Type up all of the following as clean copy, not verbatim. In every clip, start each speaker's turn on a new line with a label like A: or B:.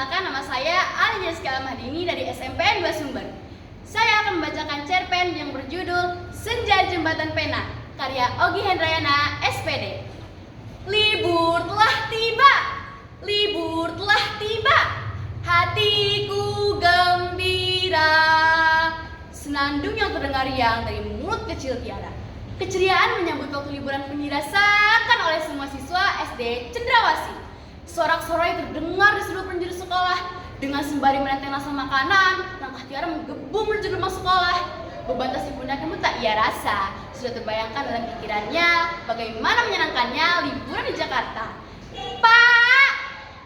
A: Perkenalkan, nama saya Ali Jessica Ahmadini dari SMPN 2 Sumber. Saya akan membacakan cerpen yang berjudul Senja Jembatan Pena, karya Ogi Hendrayana, SPD. Libur telah tiba, libur telah tiba, hatiku gembira. Senandung yang terdengar riang dari mulut kecil Tiara. Keceriaan menyambut waktu liburan pun dirasakan oleh semua siswa SD Cendrawasih. Sorak-sorai terdengar di seluruh penjuru sekolah. Dengan sembari menenteng rasa makanan, langkah Tiara menggebu menuju rumah sekolah. Beban tas di pundaknya pun tak ia rasa. Sudah terbayangkan dalam pikirannya bagaimana menyenangkannya liburan di Jakarta. Pak!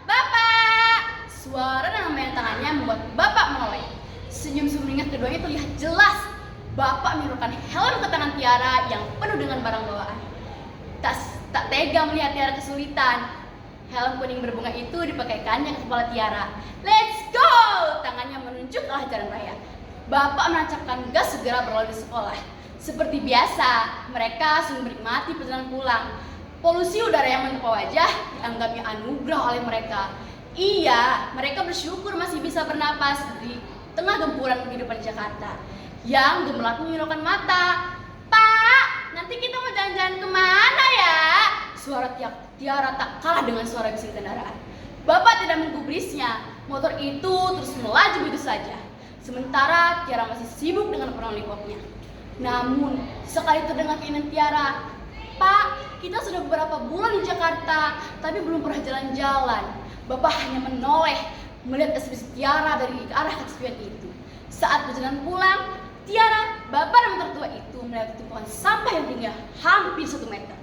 A: Bapak! Suara dengan mainan tangannya membuat Bapak menoleh. Senyum sumringah keduanya terlihat jelas. Bapak menurunkan helm ke tangan Tiara yang penuh dengan barang bawaan. Tak tega melihat Tiara kesulitan. Helm kuning berbunga itu dipakaikannya ke kepala Tiara. Let's go! Tangannya menunjuk ke arah jalan raya. Bapak menancapkan gas segera berlalu di sekolah. Seperti biasa, mereka sungguh menikmati perjalanan pulang. Polusi udara yang menerpa wajah dianggapnya anugerah oleh mereka. Iya, mereka bersyukur masih bisa bernapas di tengah gempuran kehidupan Jakarta yang gemerlap menyilaukan mata. Pak, nanti kita mau jalan-jalan kemana ya? Suara Tiara tak kalah dengan suara bising kendaraan. Bapak tidak menggubrisnya. Motor itu terus melaju begitu saja. Sementara Tiara masih sibuk dengan lollipopnya. Namun, sekali terdengar keinginan Tiara, Pak, kita sudah beberapa bulan di Jakarta, tapi belum pernah jalan-jalan. Bapak hanya menoleh melihat ekspresi Tiara dari arah kesepian itu. Saat berjalan pulang, Tiara, bapak dan tertua itu melihat tumpukan sampah yang tinggi hampir 1 meter.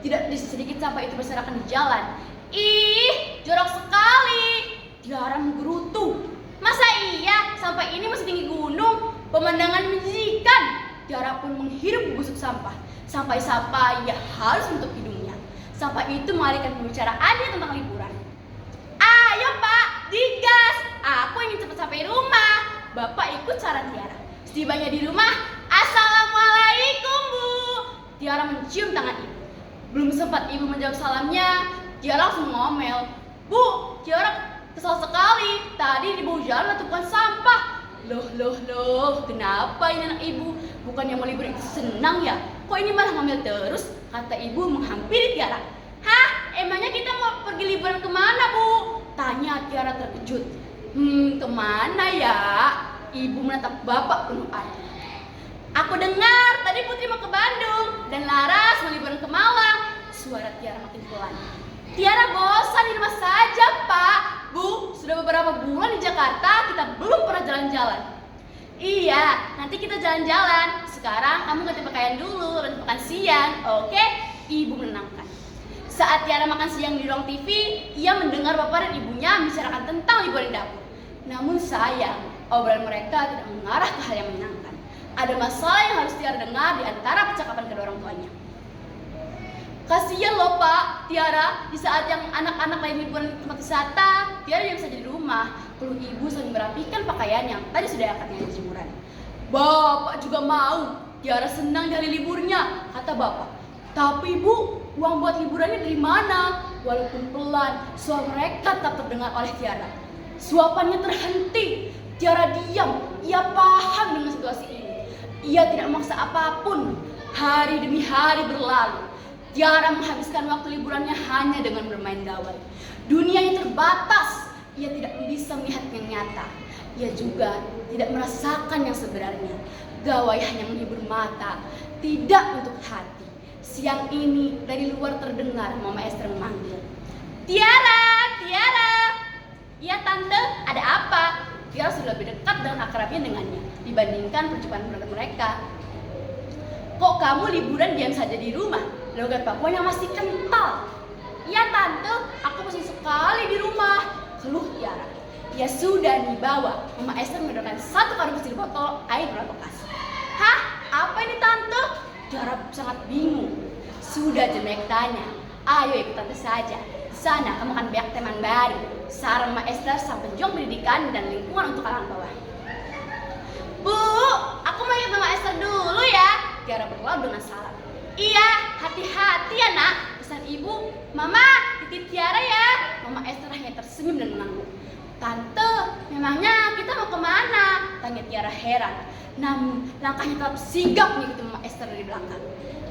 A: Tidak sedikit sampah itu berserakan di jalan. Ih, jorok sekali. Tiara menggerutu. Masa iya sampah ini masih tinggi gunung? Pemandangan menjijikan. Tiara pun menghirup busuk sampah. Sampai-sampai ia harus menutup hidungnya. Sampah itu mengalihkan pembicaraannya tentang liburan. Ayo Pak, digas. Aku ingin cepat sampai rumah. Bapak ikut saran Tiara. Setibanya di rumah, Assalamualaikum Bu. Tiara mencium tangan ibu. Belum sempat ibu menjawab salamnya, Tiara langsung ngomel. Bu, Tiara kesal sekali. Tadi di bawah jalan ada tumpukan sampah. Loh, kenapa ini anak ibu? Bukannya mau libur itu senang ya? Kok ini malah ngambil terus? Kata ibu menghampiri Tiara. Hah? Emangnya kita mau pergi liburan kemana Bu? Tanya Tiara terkejut. Kemana ya? Ibu menatap bapak penuh arti. Aku dengar tadi Putri mau ke Bandung dan Laras mau liburan ke Malang. Suara Tiara makin pelan. Tiara bosan di rumah saja Pak. Bu, sudah beberapa bulan di Jakarta kita belum pernah jalan-jalan. Iya, nanti kita jalan-jalan. Sekarang kamu ganti pakaian dulu, lanjut makan siang, oke? Ibu menenangkan. Saat Tiara makan siang di ruang TV, ia mendengar bapak dan ibunya membicarakan tentang liburan di dapur. Namun sayang, obrolan mereka tidak mengarah ke hal yang menyenangkan. Ada masalah yang harus Tiara dengar di antara percakapan kedua orang tuanya. Kasihan loh Pak, Tiara, di saat yang anak-anak lain liburan di tempat wisata, Tiara diam saja di rumah. Keluh ibu sambil merapikan pakaian yang tadi sudah akadnya di jemuran. Bapak juga mau, Tiara senang di hari liburnya, kata bapak. Tapi Bu, uang buat liburannya dari mana? Walaupun pelan, suara mereka tetap terdengar oleh Tiara. Suapannya terhenti. Tiara diam, ia paham dengan situasi ini. Ia tidak memaksa apapun. Hari demi hari berlalu. Tiara menghabiskan waktu liburannya hanya dengan bermain gawai. Dunianya terbatas. Ia tidak bisa melihat yang nyata. Ia juga tidak merasakan yang sebenarnya. Gawai hanya menghibur mata, tidak untuk hati. Siang ini dari luar terdengar Mama Esther memanggil. Tiara, Tiara. Iya Tante, ada apa? Tiara sudah lebih dekat dengan akrabnya dengannya dibandingkan perjumpaan mereka. Kok kamu liburan diam saja di rumah? Logat Papua yang masih kental. Iya Tante, aku pusing sekali di rumah, keluh Tiara. Ya sudah dibawa. Mama Esther menodongkan 1 karung kecil botol air mineral bekas. Hah? Apa ini Tante? Tiara sangat bingung. Sudah jelek tanya. Ayo ikut Tante saja. Di sana kamu akan banyak teman baru. Saran Mama Esther sang pejuang pendidikan dan lingkungan untuk anak bawah. Bu, aku mau ikut Mama Esther dulu ya. Tiara berlalu dengan salam. Iya, hati-hati ya nak, pesan ibu. Mama, titip Tiara ya. Mama Esther hanya tersenyum dan mengangguk. "Tante, memangnya kita mau kemana?" tanya Tiara heran. Namun langkahnya tetap sigap mengikuti Mama Esther dari belakang.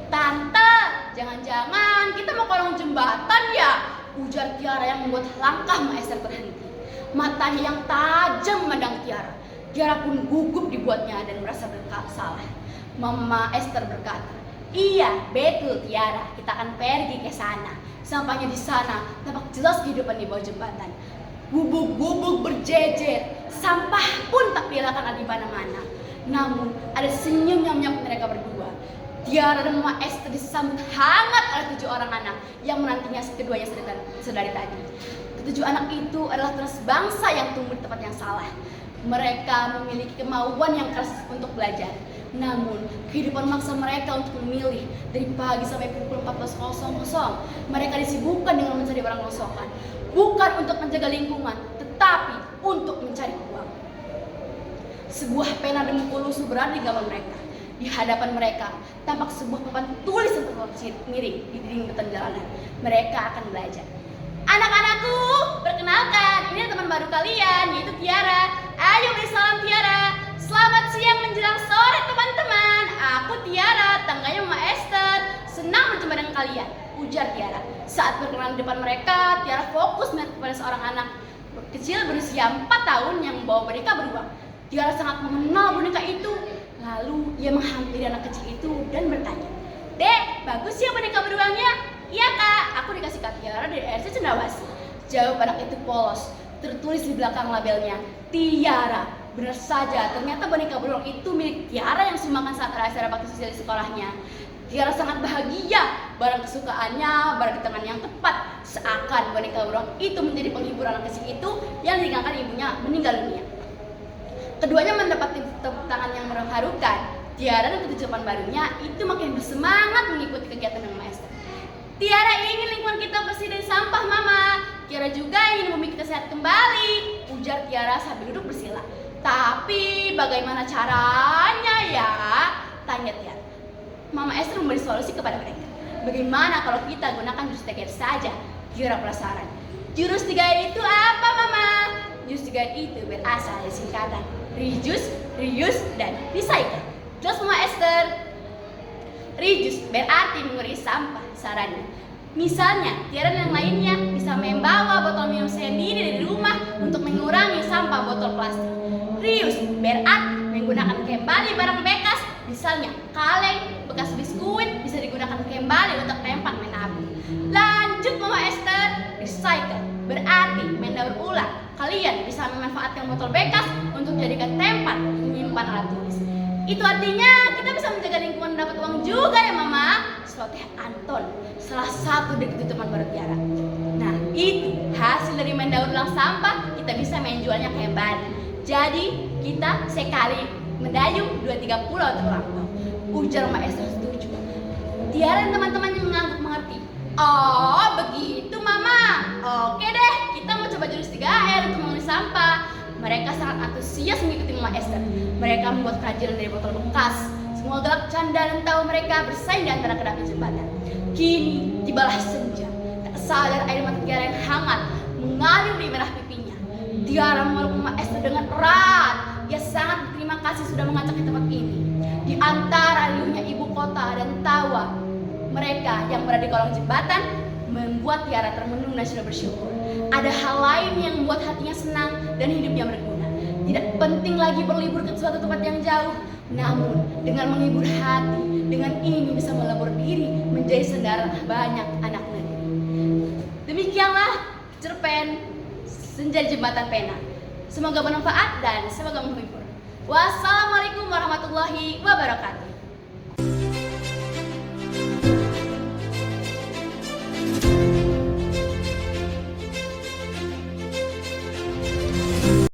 A: "Tante, jangan-jangan kita mau kolong jembatan ya?" ujar Tiara yang membuat langkah Mama Esther terhenti. Matanya yang tajam memandang Tiara. Tiara pun gugup dibuatnya dan merasa bersalah. Mama Esther berkata, "Iya, betul Tiara, kita akan pergi ke sana." Sampainya di sana, tampak jelas kehidupan di bawah jembatan. Gubuk-gubuk berjejer, sampah pun tak terelakkan ada di mana-mana. Namun, ada senyum yang menyambut mereka berdua. Tiara dan Mama Esther disambut hangat oleh 7 orang anak yang menantinya keduanya sedari tadi. Ketujuh anak itu adalah tunas bangsa yang tumbuh di tempat yang salah. Mereka memiliki kemauan yang keras untuk belajar. Namun, kehidupan memaksa mereka untuk memilih dari pagi sampai pukul 14.00. Mereka disibukkan dengan mencari barang rongsokan. Bukan untuk menjaga lingkungan, tetapi untuk mencari uang. Sebuah pena dan buku lusuh berada di gambar mereka. Di hadapan mereka, tampak sebuah papan tulis yang terlocit miring di dinding beton jalanan. Mereka akan belajar. "Anak-anakku, perkenalkan, ini teman baru kalian, yaitu Tiara. Ayo beri salam Tiara. Selamat siang menjelang sore teman-teman. Aku Tiara, tangganya Mama Esther. Senang berjumpa dengan kalian," ujar Tiara. Saat berkenalan di depan mereka, Tiara fokus melihat kepada seorang anak kecil berusia 4 tahun yang membawa boneka beruang. Tiara sangat mengenal boneka itu. Lalu ia menghampiri anak kecil itu dan bertanya, "Dek, bagus ya boneka beruangnya?" "Iya Kak, aku dikasih Kak Tiara dari RC Cendrawasih," jawab anak itu polos. Tertulis di belakang labelnya, "Tiara." Benar saja, ternyata boneka beruang itu milik Tiara yang sumbangkan saat ada acara bakti sosial di sekolahnya. Tiara sangat bahagia, barang kesukaannya berada di tangan yang tepat. Seakan boneka beruang itu menjadi penghibur anak kecil itu yang ditinggalkan ibunya meninggal dunia. Keduanya mendapat tepuk tangan yang mengharukan. Tiara dan ketujuan barunya itu makin bersemangat mengikuti kegiatan Mama Esther. "Tiara ingin lingkungan kita bersih dari sampah, Mama. Tiara juga ingin bumi kita sehat kembali," ujar Tiara sambil duduk bersila. "Tapi bagaimana caranya ya?" tanya Tiara. Mama Esther memberi solusi kepada mereka. "Bagaimana kalau kita gunakan jurus 3R saja?" Tiara penasaran. "Jurus 3R itu apa, Mama?" Jurus 3R itu berasal dari singkatan reduce, reuse, dan recycle. Jelas Mama Esther? Reduce berarti mengurangi sampah, sarannya. Misalnya, Tiara dan yang lainnya bisa membawa botol minum sendiri dari rumah untuk mengurangi sampah botol plastik. Reuse berarti menggunakan kembali barang bekas, misalnya kaleng, bekas biskuit bisa digunakan kembali untuk tempat menabung. Lanjut Mama Esther, recycle berarti mendaur ulang. Kalian bisa memanfaatkan botol bekas untuk jadikan tempat menyimpan alat tulis. Itu artinya kita bisa menjaga lingkungan dan dapat uang juga ya Mama. Seloteh Anton, salah satu dari teman baru Tiara. Nah, itu hasil dari mendaur ulang sampah, kita bisa menjualnya kembali. Jadi kita sekali mendayung 2-3 pulau terlampau. Ujar Mama Esther setuju. Tiara dan teman-teman yang mengangguk mengerti. "Oh begitu Mama, oke deh, kita mau coba jurus 3R untuk mengurangi sampah." Mereka sangat antusias mengikuti Mama Esther. Mereka membuat kerajinan dari botol bekas. Semua gelak canda dan tawa mereka bersaing di antara kedap jembatan. Kini tibalah senja. Tak sadar air mata Tiara yang hangat mengalir di merah pipinya. Tiara memeluk Mama Esther dengan erat. Ia sangat berterima kasih sudah mengajak ke tempat ini. Di antara riuhnya ibu kota dan tawa mereka yang berada di kolong jembatan membuat Tiara termenung dan sudah bersyukur. Ada hal lain yang membuat hatinya senang dan hidupnya berguna. Tidak penting lagi berlibur ke suatu tempat yang jauh, namun dengan menghibur hati, dengan ini bisa melebur diri menjadi saudara banyak anak negeri. Demikianlah cerpen Senja Jembatan Pena. Semoga bermanfaat dan semoga menghibur. Wassalamualaikum warahmatullahi wabarakatuh.